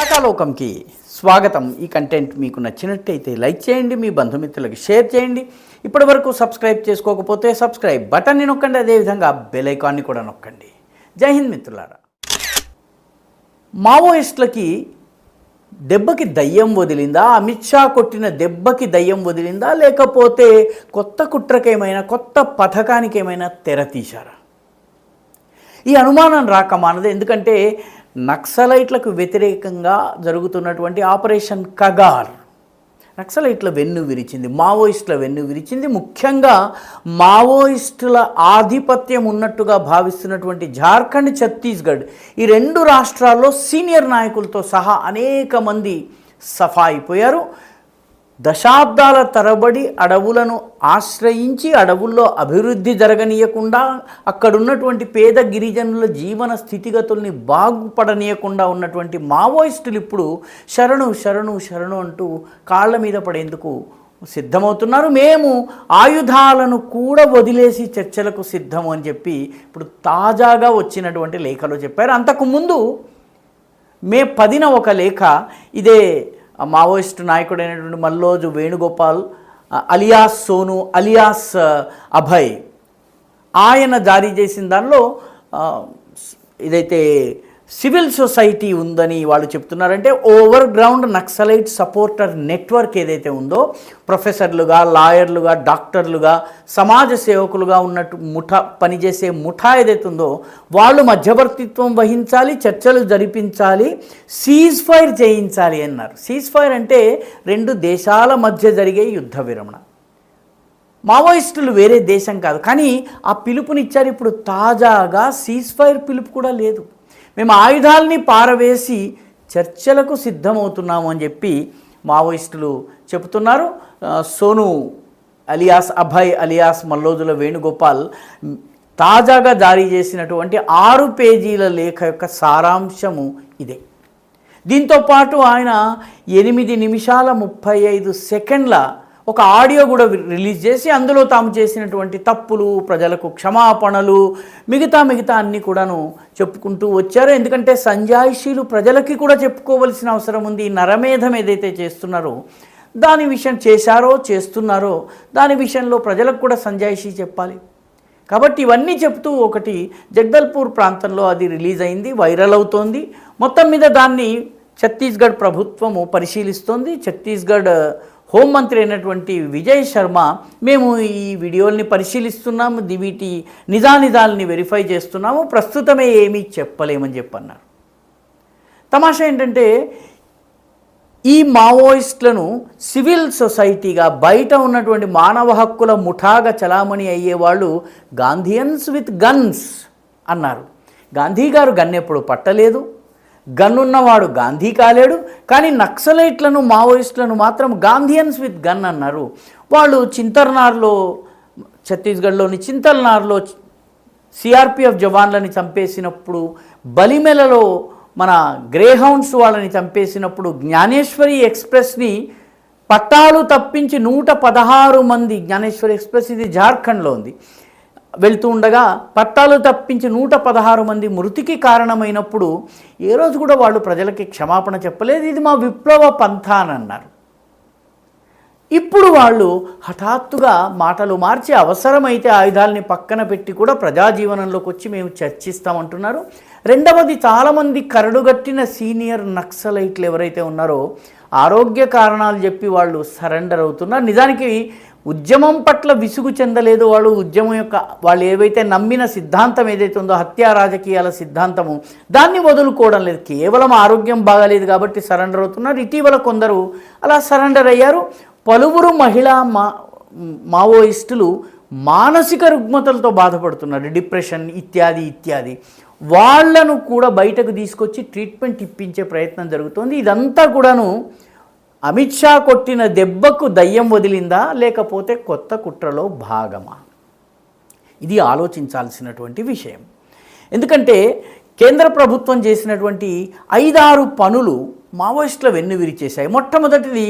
తారకాలోకంకి స్వాగతం. ఈ కంటెంట్ మీకు నచ్చినట్టయితే లైక్ చేయండి, మీ బంధుమిత్రులకి షేర్ చేయండి. ఇప్పటి వరకు సబ్స్క్రైబ్ చేసుకోకపోతే సబ్స్క్రైబ్ బటన్ని నొక్కండి, అదేవిధంగా బెల్ ఐకాన్ని కూడా నొక్కండి. జై హింద్ మిత్రులారా. మావోయిస్టులకి దెబ్బకి దయ్యం వదిలిందా, అమిత్ షా కొట్టిన దెబ్బకి దయ్యం వదిలిందా, లేకపోతే కొత్త కుట్రకేమైనా కొత్త పథకానికి ఏమైనా తెర తీశారా? ఈ అనుమానం రాక మానదు. ఎందుకంటే నక్సలైట్లకు వ్యతిరేకంగా జరుగుతున్నటువంటి ఆపరేషన్ కగార్ నక్సలైట్ల వెన్ను విరిచింది, మావోయిస్టుల వెన్ను విరిచింది. ముఖ్యంగా మావోయిస్టుల ఆధిపత్యం ఉన్నట్టుగా భావిస్తున్నటువంటి జార్ఖండ్, ఛత్తీస్గఢ్ ఈ రెండు రాష్ట్రాల్లో సీనియర్ నాయకులతో సహా అనేక మంది సఫా అయిపోయారు. దశాబ్దాల తరబడి అడవులను ఆశ్రయించి అడవుల్లో అభివృద్ధి జరగనీయకుండా, అక్కడున్నటువంటి పేద గిరిజనుల జీవన స్థితిగతుల్ని బాగుపడనీయకుండా ఉన్నటువంటి మావోయిస్టులు ఇప్పుడు శరణు శరణు శరణు అంటూ కాళ్ళ మీద పడేందుకు సిద్ధమవుతున్నారు. మేము ఆయుధాలను కూడా వదిలేసి చర్చలకు సిద్ధము అని చెప్పి ఇప్పుడు తాజాగా వచ్చినటువంటి లేఖలో చెప్పారు. అంతకుముందు మే 10న ఒక లేఖ ఇదే మావోయిస్టు నాయకుడైనటువంటి మల్లోజు వేణుగోపాల్ అలియాస్ సోను అలియాస్ అభయ్ ఆయన జారీ చేసిన దానిలో ఇదైతే సివిల్ సొసైటీ ఉందని వాళ్ళు చెప్తున్నారంటే over ground naxalite supporter network ఏదైతే ఉందో, ప్రొఫెసర్లుగా, లాయర్లుగా, డాక్టర్లుగా, సమాజ సేవకులుగా ఉన్నట్టు పనిచేసే ముఠా ఏదైతే ఉందో వాళ్ళు మధ్యవర్తిత్వం వహించాలి, చర్చలు జరిపించాలి, సీజ్ ఫైర్ చేయించాలి అన్నారు. సీజ్ ఫైర్ అంటే రెండు దేశాల మధ్య జరిగే యుద్ధ విరమణ. మావోయిస్టులు వేరే దేశం కాదు, కానీ ఆ పిలుపునిచ్చారు. ఇప్పుడు తాజాగా సీజ్ ఫైర్ పిలుపు కూడా లేదు, మేము ఆయుధాలని పారవేసి చర్చలకు సిద్ధమవుతున్నాము అని చెప్పి మావోయిస్టులు చెబుతున్నారు. సోను అలియాస్ అభయ్ అలియాస్ మల్లోజుల వేణుగోపాల్ తాజాగా జారీ చేసినటువంటి 6 పేజీల లేఖ యొక్క సారాంశము ఇదే. దీంతోపాటు ఆయన 8 నిమిషాల 35 సెకండ్ల ఒక ఆడియో కూడా రిలీజ్ చేసి అందులో తాము చేసినటువంటి తప్పులు, ప్రజలకు క్షమాపణలు, మిగతా అన్నీ కూడాను చెప్పుకుంటూ వచ్చారు. ఎందుకంటే సంజాయిషీలు ప్రజలకి కూడా చెప్పుకోవలసిన అవసరం ఉంది. నరమేధం ఏదైతే చేస్తున్నారో దాని విషయం చేస్తున్నారో దాని విషయంలో ప్రజలకు కూడా సంజాయిషీ చెప్పాలి. కాబట్టి ఇవన్నీ చెప్తూ ఒకటి జగదల్పూర్ ప్రాంతంలో అది రిలీజ్ అయింది, వైరల్ అవుతోంది. మొత్తం మీద దాన్ని ఛత్తీస్గఢ్ ప్రభుత్వము పరిశీలిస్తోంది. ఛత్తీస్గఢ్ హోంమంత్రి అయినటువంటి విజయ్ శర్మ మేము ఈ వీడియోల్ని పరిశీలిస్తున్నాము, వీటి నిజానిజాలని వెరిఫై చేస్తున్నాము, ప్రస్తుతమే ఏమీ చెప్పలేమని చెప్పన్నారు. తమాషా ఏంటంటే ఈ మావోయిస్టులను సివిల్ సొసైటీగా బయట ఉన్నటువంటి మానవ హక్కుల ముఠాగా చలామణి అయ్యేవాళ్ళు గాంధీయన్స్ విత్ గన్స్ అన్నారు. గాంధీ గారు గన్ ఎప్పుడు పట్టలేదు, గన్నున్నవాడు గాంధీ కాలేడు. కానీ నక్సలైట్లను, మావోయిస్టులను మాత్రం గాంధీయన్స్ విత్ గన్ అన్నారు. వాళ్ళు చింతర్నార్లో, ఛత్తీస్గఢ్లోని చింతల్నార్లో సిఆర్పిఎఫ్ జవాన్లని చంపేసినప్పుడు, బలిమెలలో మన గ్రేహౌండ్స్ వాళ్ళని చంపేసినప్పుడు జ్ఞానేశ్వరి ఎక్స్ప్రెస్ని పట్టాలు తప్పించి 116 మంది, జ్ఞానేశ్వరి ఎక్స్ప్రెస్ ఇది జార్ఖండ్లో ఉంది, వెళ్తూ ఉండగా పట్టాలు తప్పించి 116 మంది మృతికి కారణమైనప్పుడు ఏ రోజు కూడా వాళ్ళు ప్రజలకి క్షమాపణ చెప్పలేదు. ఇది మా విప్లవ పంథా అని అన్నారు. ఇప్పుడు వాళ్ళు హఠాత్తుగా మాటలు మార్చి అవసరమైతే ఆయుధాలని పక్కన పెట్టి కూడా ప్రజాజీవనంలోకి వచ్చి మేము చర్చిస్తామంటున్నారు. రెండవది, చాలామంది కరడుగట్టిన సీనియర్ నక్సలైట్లు ఎవరైతే ఉన్నారో ఆరోగ్య కారణాలు చెప్పి వాళ్ళు సరెండర్ అవుతున్నారు. నిజానికి ఉద్యమం పట్ల విసుగు చెందలేదు వాళ్ళు. ఉద్యమం యొక్క వాళ్ళు ఏవైతే నమ్మిన సిద్ధాంతం ఏదైతే ఉందో హత్యా రాజకీయాల సిద్ధాంతము, దాన్ని వదులుకోవడం లేదు. కేవలం ఆరోగ్యం బాగాలేదు కాబట్టి సరెండర్ అవుతున్నారు. ఇటీవల కొందరు అలా సరెండర్ అయ్యారు. పలువురు మహిళా మావోయిస్టులు మానసిక రుగ్మతలతో బాధపడుతున్నారు, డిప్రెషన్ ఇత్యాది. వాళ్లను కూడా బయటకు తీసుకొచ్చి ట్రీట్మెంట్ ఇప్పించే ప్రయత్నం జరుగుతోంది. ఇదంతా కూడాను అమిత్ షా కొట్టిన దెబ్బకు దయ్యం వదిలిందా, లేకపోతే కొత్త కుట్రలో భాగమా? ఇది ఆలోచించాల్సినటువంటి విషయం. ఎందుకంటే కేంద్ర ప్రభుత్వం చేసినటువంటి 5-6 పనులు మావోయిస్టుల వెన్ను విరిచేశాయి. మొట్టమొదటిది,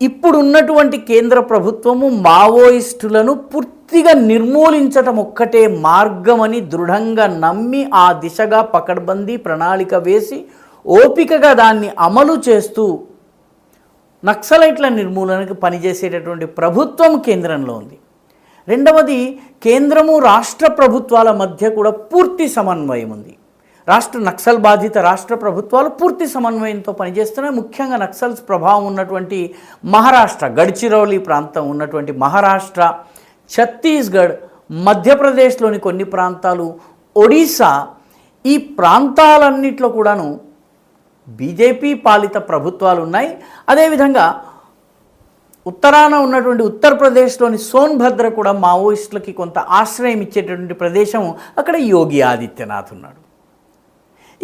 ఇప్పుడున్నటువంటి కేంద్ర ప్రభుత్వము మావోయిస్టులను పూర్తిగా నిర్మూలించటం ఒక్కటే మార్గమని దృఢంగా నమ్మి ఆ దిశగా పకడ్బందీ ప్రణాళిక వేసి ఓపికగా దాన్ని అమలు చేస్తూ నక్సలైట్ల నిర్మూలనకు పనిచేసేటటువంటి ప్రభుత్వం కేంద్రంలో ఉంది. రెండవది, కేంద్రము రాష్ట్ర ప్రభుత్వాల మధ్య కూడా పూర్తి సమన్వయం ఉంది. నక్సల్ బాధిత రాష్ట్ర ప్రభుత్వాలు పూర్తి సమన్వయంతో పనిచేస్తున్నాయి. ముఖ్యంగా నక్సల్స్ ప్రభావం ఉన్నటువంటి మహారాష్ట్ర, గడ్చిరోలి ప్రాంతం ఉన్నటువంటి మహారాష్ట్ర, ఛత్తీస్గఢ్, మధ్యప్రదేశ్లోని కొన్ని ప్రాంతాలు, ఒడిశా, ఈ ప్రాంతాలన్నింటిలో కూడాను బీజేపీ పాలిత ప్రభుత్వాలు ఉన్నాయి. అదేవిధంగా ఉత్తరాన ఉన్నటువంటి ఉత్తరప్రదేశ్లోని సోన్భద్ర కూడా మావోయిస్టులకి కొంత ఆశ్రయం ఇచ్చేటటువంటి ప్రదేశం. అక్కడ యోగి ఆదిత్యనాథ్ ఉన్నాడు.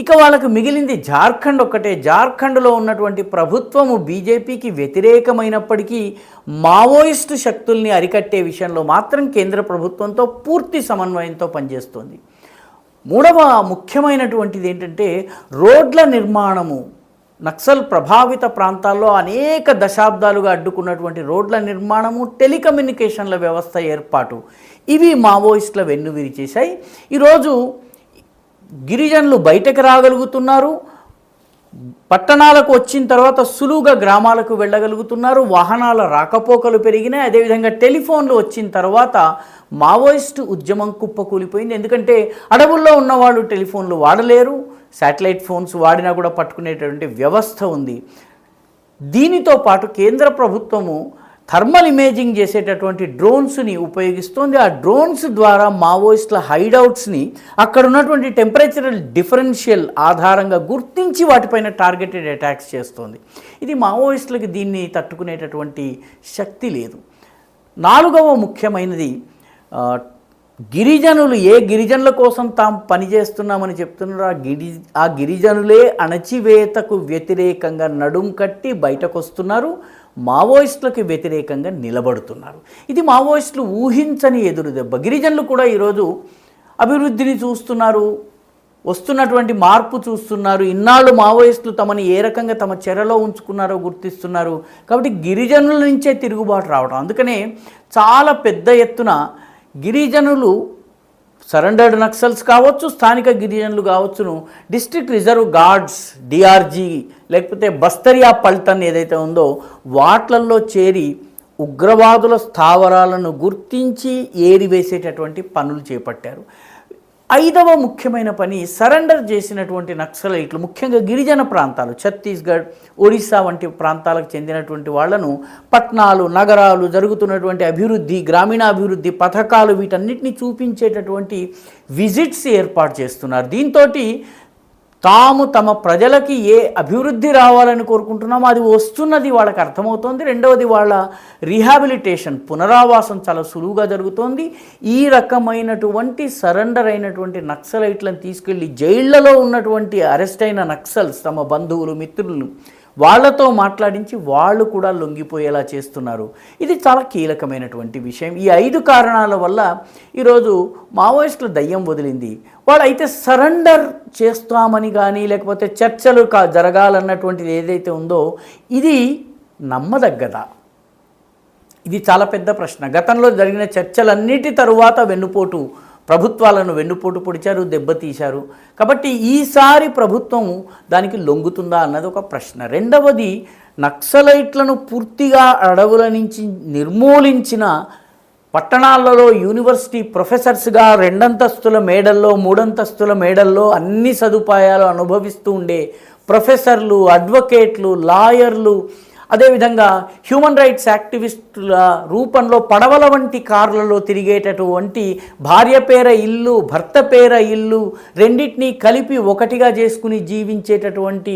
ఇక వాళ్ళకు మిగిలింది జార్ఖండ్ ఒక్కటే. జార్ఖండ్లో ఉన్నటువంటి ప్రభుత్వము బీజేపీకి వ్యతిరేకమైనప్పటికీ మావోయిస్టు శక్తుల్ని అరికట్టే విషయంలో మాత్రం కేంద్ర ప్రభుత్వంతో పూర్తి సమన్వయంతో పనిచేస్తోంది. మూడవ ముఖ్యమైనటువంటిది ఏంటంటే రోడ్ల నిర్మాణము. నక్సల్ ప్రభావిత ప్రాంతాల్లో అనేక దశాబ్దాలుగా అడ్డుకున్నటువంటి రోడ్ల నిర్మాణము, టెలికమ్యూనికేషన్ల వ్యవస్థ ఏర్పాటు, ఇవి మావోయిస్టుల వెన్నువిరి చేశాయి. ఈరోజు గిరిజనులు బయటకు రాగలుగుతున్నారు, పట్టణాలకు వచ్చిన తర్వాత సులువుగా గ్రామాలకు వెళ్ళగలుగుతున్నారు, వాహనాల రాకపోకలు పెరిగినాయి. అదేవిధంగా టెలిఫోన్లు వచ్చిన తర్వాత మావోయిస్టు ఉద్యమం కుప్పకూలిపోయింది. ఎందుకంటే అడవుల్లో ఉన్నవాళ్ళు టెలిఫోన్లు వాడలేరు, శాటిలైట్ ఫోన్స్ వాడినా కూడా పట్టుకునేటటువంటి వ్యవస్థ ఉంది. దీనితో పాటు కేంద్ర ప్రభుత్వము థర్మల్ ఇమేజింగ్ చేసేటటువంటి డ్రోన్స్ని ఉపయోగిస్తోంది. ఆ డ్రోన్స్ ద్వారా మావోయిస్టుల హైడౌట్స్ని అక్కడ ఉన్నటువంటి టెంపరేచరల్ డిఫరెన్షియల్ ఆధారంగా గుర్తించి వాటిపైన టార్గెటెడ్ అటాక్స్ చేస్తోంది. ఇది మావోయిస్టులకి దీన్ని తట్టుకునేటటువంటి శక్తి లేదు. నాలుగవ ముఖ్యమైనది, గిరిజనులు ఏ గిరిజనుల కోసం తాము పనిచేస్తున్నామని చెప్తున్నారో ఆ గిరిజనులే అణచివేతకు వ్యతిరేకంగా నడుం కట్టి బయటకు వస్తున్నారు, మావోయిస్టులకు వ్యతిరేకంగా నిలబడుతున్నారు. ఇది మావోయిస్టులు ఊహించని ఎదురు దెబ్బ. గిరిజనులు కూడా ఈరోజు అభివృద్ధిని చూస్తున్నారు, వస్తున్నటువంటి మార్పు చూస్తున్నారు. ఇన్నాళ్ళు మావోయిస్టులు తమని ఏ రకంగా తమ చెరలో ఉంచుకున్నారో గుర్తిస్తున్నారు. కాబట్టి గిరిజనుల నుంచే తిరుగుబాటు రావడం. అందుకనే చాలా పెద్ద ఎత్తున గిరిజనులు, సరెండర్డ్ నక్సల్స్ కావచ్చు, స్థానిక గిరిజనులు కావచ్చును, డిస్ట్రిక్ట్ రిజర్వ్ గార్డ్స్, డిఆర్జీ, లేకపోతే బస్తరియా పల్టన్ ఏదైతే ఉందో వాట్లల్లో చేరి ఉగ్రవాదుల స్థావరాలను గుర్తించి ఏరివేసేటటువంటి పనులు చేపట్టారు. ఐదవ ముఖ్యమైన పని, సరెండర్ చేసినటువంటి నక్సలైట్లు ముఖ్యంగా గిరిజన ప్రాంతాలు, ఛత్తీస్గఢ్, ఒడిశా వంటి ప్రాంతాలకు చెందినటువంటి వాళ్లను పట్టణాలు, నగరాలు, జరుగుతున్నటువంటి అభివృద్ధి, గ్రామీణాభివృద్ధి పథకాలు, వీటన్నిటిని చూపించేటటువంటి విజిట్స్ ఏర్పాటు చేస్తున్నారు. దీంతో తాము తమ ప్రజలకి ఏ అభివృద్ధి రావాలని కోరుకుంటున్నామో అది వస్తున్నది వాళ్ళకి అర్థమవుతోంది. రెండవది, వాళ్ళ రీహాబిలిటేషన్, పునరావాసం చాలా సులువుగా జరుగుతోంది. ఈ రకమైనటువంటి సరెండర్ అయినటువంటి నక్సలైట్లను తీసుకెళ్ళి జైళ్లలో ఉన్నటువంటి అరెస్ట్ అయిన నక్సల్స్ తమ బంధువులు, మిత్రులను వాళ్లతో మాట్లాడించి వాళ్ళు కూడా లొంగిపోయేలా చేస్తున్నారు. ఇది చాలా కీలకమైనటువంటి విషయం. ఈ 5 కారణాల వల్ల ఈరోజు మావోయిస్టుల దయ్యం వదిలింది. వాళ్ళు అయితే సరెండర్ చేస్తామని కానీ లేకపోతే చర్చలు జరగాలన్నటువంటిది ఏదైతే ఉందో ఇది నమ్మదగ్గదా? ఇది చాలా పెద్ద ప్రశ్న. గతంలో జరిగిన చర్చలన్నిటి తరువాత ప్రభుత్వాలను వెన్నుపోటు పొడిచారు, దెబ్బతీశారు. కాబట్టి ఈసారి ప్రభుత్వం దానికి లొంగుతుందా అన్నది ఒక ప్రశ్న. రెండవది, నక్సలైట్లను పూర్తిగా అడవుల నుంచి నిర్మూలించిన పట్టణాలలో యూనివర్సిటీ ప్రొఫెసర్స్గా 2 అంతస్తుల మేడల్లో, 3 అంతస్తుల మేడల్లో అన్ని సదుపాయాలు అనుభవిస్తూ ఉండే ప్రొఫెసర్లు, అడ్వకేట్లు, లాయర్లు, అదేవిధంగా హ్యూమన్ రైట్స్ యాక్టివిస్టుల రూపంలో పడవల వంటి కార్లలో తిరిగేటటువంటి భార్య పేర ఇల్లు, భర్త పేర ఇల్లు రెండింటినీ కలిపి ఒకటిగా చేసుకుని జీవించేటటువంటి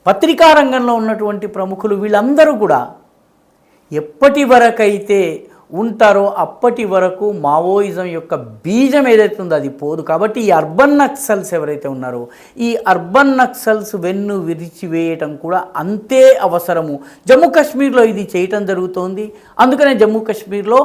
పత్రికా రంగంలో ఉన్నటువంటి ప్రముఖులు, వీళ్ళందరూ కూడా ఎప్పటి వరకైతే ఉంటారో అప్పటి వరకు మావోయిజం యొక్క బీజం ఏదైతే ఉందో అది పోదు. కాబట్టి ఈ అర్బన్ నక్సల్స్ ఎవరైతే ఉన్నారో ఈ అర్బన్ నక్సల్స్ వెన్ను విరిచివేయటం కూడా అంతే అవసరము. జమ్మూ కాశ్మీర్లో ఇది చేయటం జరుగుతోంది. అందుకనే జమ్మూ కాశ్మీర్లో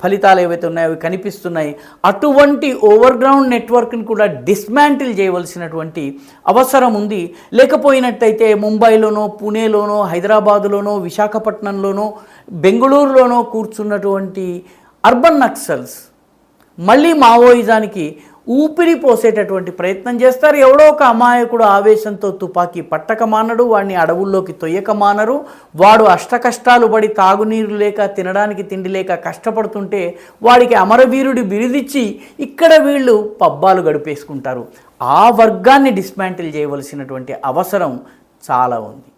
ఫలితాలు ఏవైతే ఉన్నాయో అవి కనిపిస్తున్నాయి. అటువంటి ఓవర్గ్రౌండ్ నెట్వర్క్ని కూడా డిస్మాంటిల్ చేయవలసినటువంటి అవసరం ఉంది. లేకపోయినట్టయితే ముంబైలోనో, పూణేలోనో, హైదరాబాదులోనో, విశాఖపట్నంలోనో, బెంగళూరులోనో కూర్చున్నటువంటి అర్బన్ నక్సల్స్ మళ్ళీ మావోయిజానికి ఊపిరి పోసేటటువంటి ప్రయత్నం చేస్తారు. ఎవడో ఒక అమాయకుడు ఆవేశంతో తుపాకీ పట్టక మానడు, వాడిని అడవుల్లోకి తొయ్యక మానరు. వాడు అష్టకష్టాలు పడి తాగునీరు లేక తినడానికి తిండి లేక కష్టపడుతుంటే వాడికి అమరవీరుడి బిరుదిచ్చి ఇక్కడ వీళ్ళు పబ్బాలు గడిపేసుకుంటారు. ఆ వర్గాన్ని డిస్మాంటిల్ చేయవలసినటువంటి అవసరం చాలా ఉంది.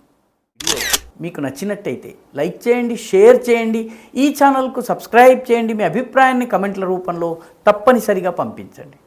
మీకు నచ్చినట్టయితే లైక్ చేయండి, షేర్ చేయండి, ఈ ఛానల్కు సబ్స్క్రైబ్ చేయండి. మీ అభిప్రాయాన్ని కమెంట్ల రూపంలో తప్పనిసరిగా పంపించండి.